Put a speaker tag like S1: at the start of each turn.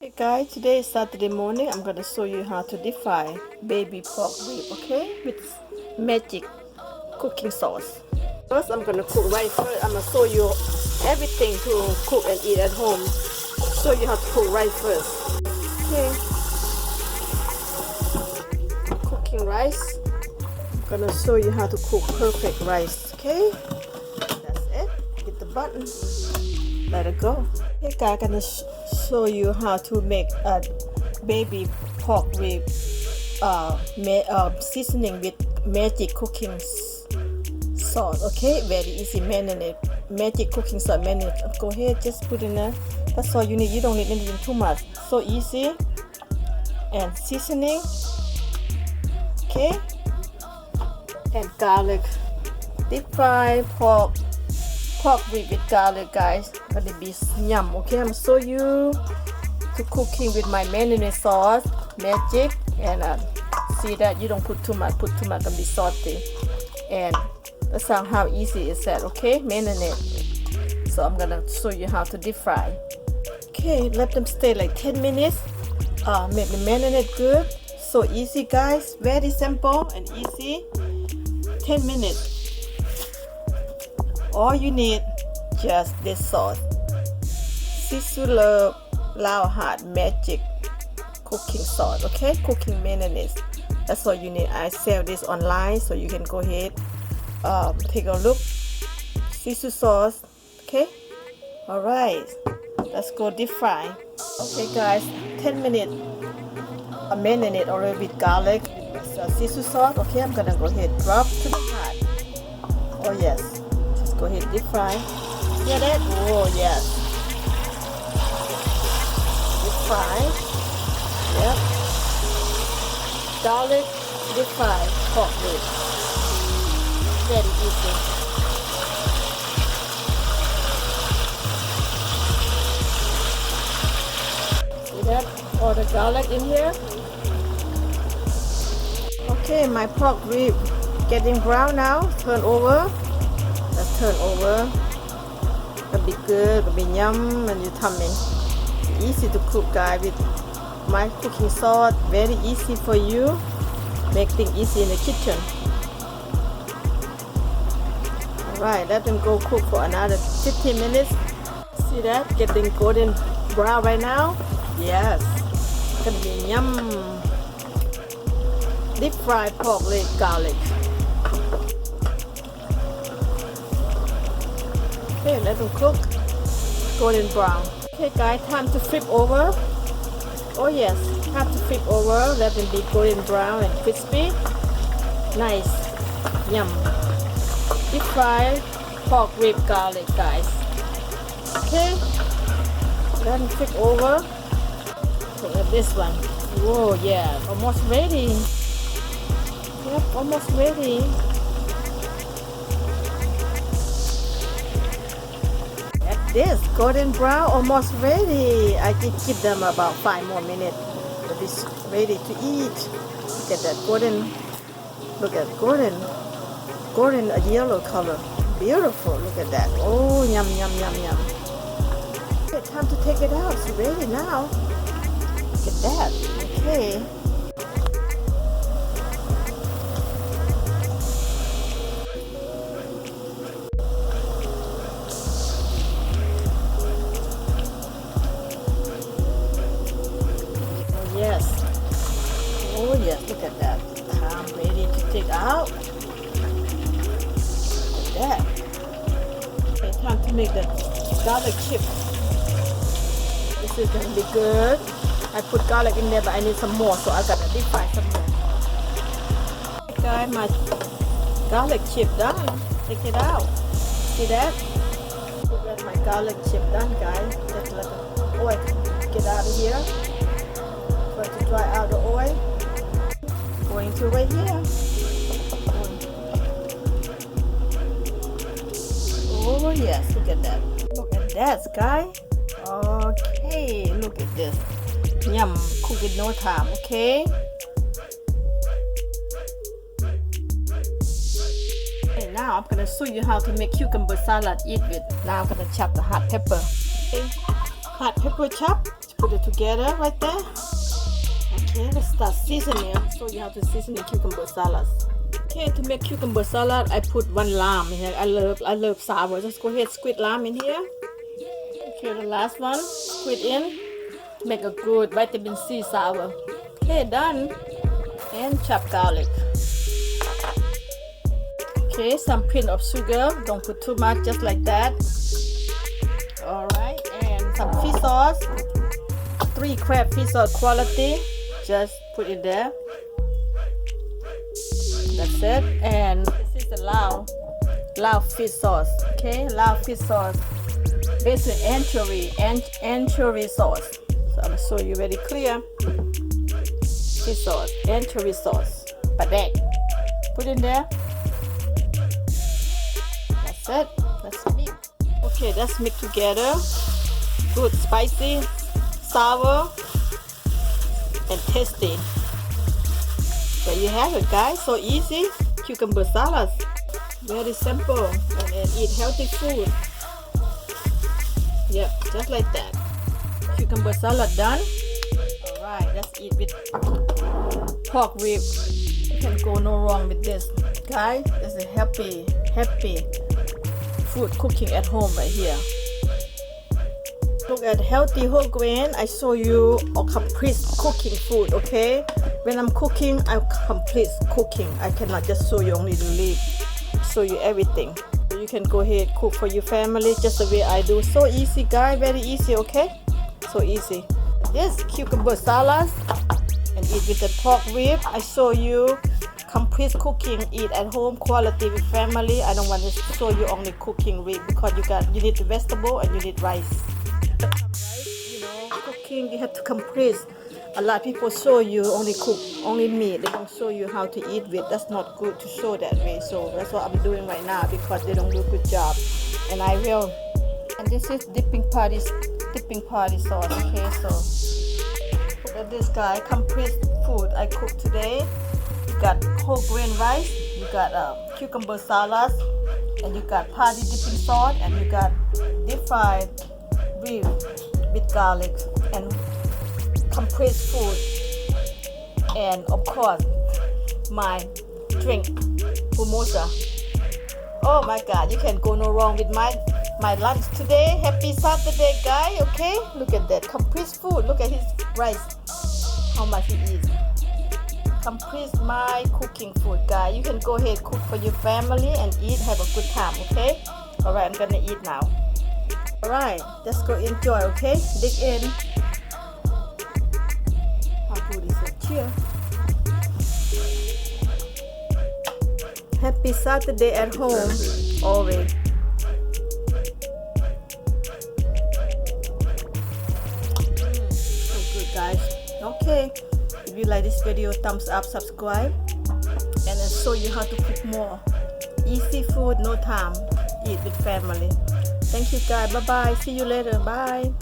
S1: Hey guys, today is Saturday morning. I'm gonna show you how to deep fry baby pork rib, okay? With magic cooking sauce. First, I'm gonna cook right first. I'm gonna show you everything to cook and eat at home. Show you how to cook right first. Okay. Cooking rice. I'm gonna show you how to cook perfect rice, okay? That's it. Hit the button. Let it go. Okay guys, I'm gonna show you how to make a baby pork rib seasoning with magic cooking sauce. Okay, very easy. Marinate, magic cooking sauce marinate. Go ahead, just put in there. That's all you need. You don't need anything too much. So easy. And seasoning. Okay, and garlic. Deep fry pork rib with garlic, guys. Gonna be yum. Okay, I'm gonna show you to cooking with my marinade sauce, magic, and see that you don't put too much. Put too much, gonna be salty. And that's how easy is that. Okay, marinade. So I'm gonna show you how to deep fry. Okay, let them stay like 10 minutes. Make the marinade good. So easy, guys. Very simple and easy. 10 minutes. All you need just this sauce. Sizzler Lao Hard Magic cooking sauce. Okay, cooking mayonnaise. That's all you need. I sell this online, so you can go ahead, take a look. Sizzler sauce. Okay. All right. Let's go deep fry. Okay, guys. 10 minutes. A marinade already with garlic. Sizzler sauce. Okay, I'm gonna go ahead drop to the hot. Oh yes. Go ahead, deep fry. Hear that? Oh yes. Deep fry. Yep. Garlic, deep fry, pork rib. Very easy. See that? All the garlic in here. Okay, my pork rib getting brown now. Turn over. Let's turn over. It'll be good, it'll be yum when you tummy. Easy to cook, guys, with my cooking sauce. Very easy for you. Make things easy in the kitchen. Alright, let them go cook for another 15 minutes. See that? Getting golden brown right now? Yes. It's gonna be yum. Deep fried pork leg garlic. Okay, let them cook golden brown. Okay guys, time to flip over. Oh yes, time to flip over. Let them be golden brown and crispy. Nice. Yum. Deep fried pork rib garlic, guys. Okay, let them flip over. Look at this one. Whoa, yeah, almost ready. Yep, almost ready. This golden brown almost ready. I can give them about 5 more minutes. It is ready to eat. Look at that golden. Look at golden a yellow color. Beautiful. Look at that. Oh, yum yum yum yum. Okay, time to take it out. It's ready now. Look at that. Okay. Yes. Oh yes, look at that. I'm ready to take out. Look at that. Okay, time to make the garlic chip. This is gonna be good. I put garlic in there, but I need some more, so I gotta deep fry some more. Okay guys, my garlic chip done. Take it out. See that? Look at my garlic chip done, guys. Just let the oil get out of here. Going to dry out the oil. Going to right here. Oh yes, look at that. Look at that, guys. Okay, look at this. Yum, cook in no time, okay? Okay, now I'm gonna show you how to make cucumber salad eat with. Now I'm gonna chop the hot pepper. Okay. Hot pepper chop. put it together right there. Okay, let's start seasoning. So you have to season the cucumber salads. Okay, to make cucumber salad, I put 1 lime here. I love sour. Just go ahead, squeeze lime in here. Okay, the last one, squeeze in. Make a good vitamin C sour. Okay, done. And chopped garlic. Okay, some pinch of sugar. Don't put too much, just like that. Alright, and some fish sauce. 3 crab fish sauce quality. Just put it there. That's it. And this is the Lao fish sauce. Okay, Lao fish sauce. Basically anchovy sauce. So I'm gonna show you very clear. Fish sauce, anchovy sauce. But that, put in there. That's it. Let's mix. Okay, let's mix together. Good, spicy, sour, and tasty. There you have it, guys. So easy. Cucumber salad. Very simple. And eat healthy food. Yep, just like that. Cucumber salad done. Alright, let's eat with pork rib. You can go no wrong with this. Guys, this is a happy food cooking at home right here. Look at healthy whole grain. I show you a complete cooking food, okay? When I'm cooking, I'm complete cooking. I cannot just show you only the leaf. Show you everything. You can go ahead cook for your family just the way I do. So easy, guys. Very easy, okay? So easy. This cucumber salad and eat with the pork rib. I show you complete cooking, eat at home, quality with family. I don't want to show you only cooking rib because you need the vegetable and you need rice. You know, cooking you have to complete. A lot of people show you only cook only meat. They don't show you how to eat with. That's not good to show that way. So that's what I'm doing right now because they don't do a good job. And I will. And this is dipping party sauce. Okay, so look at this guy. Complete food I cooked today. You got whole grain rice. You got cucumber salad, and you got party dipping sauce, and you got deep fried rib with garlic and complete food, and of course my drink mimosa. Oh my god, you can go no wrong with my lunch today. Happy Saturday, guy. Okay, look at that complete food. Look at his rice, how much he eats. Complete my cooking food, guy. You can go ahead cook for your family and eat, have a good time. Okay, all right, I'm gonna eat now. All right, let's go enjoy. Okay, dig in. Cheers. Happy Saturday at home always. So good, guys. Okay, if you like this video, thumbs up, subscribe, and I'll show you how to cook more easy food, no time, eat with family. Thank you, guys. Bye bye. See you later. Bye.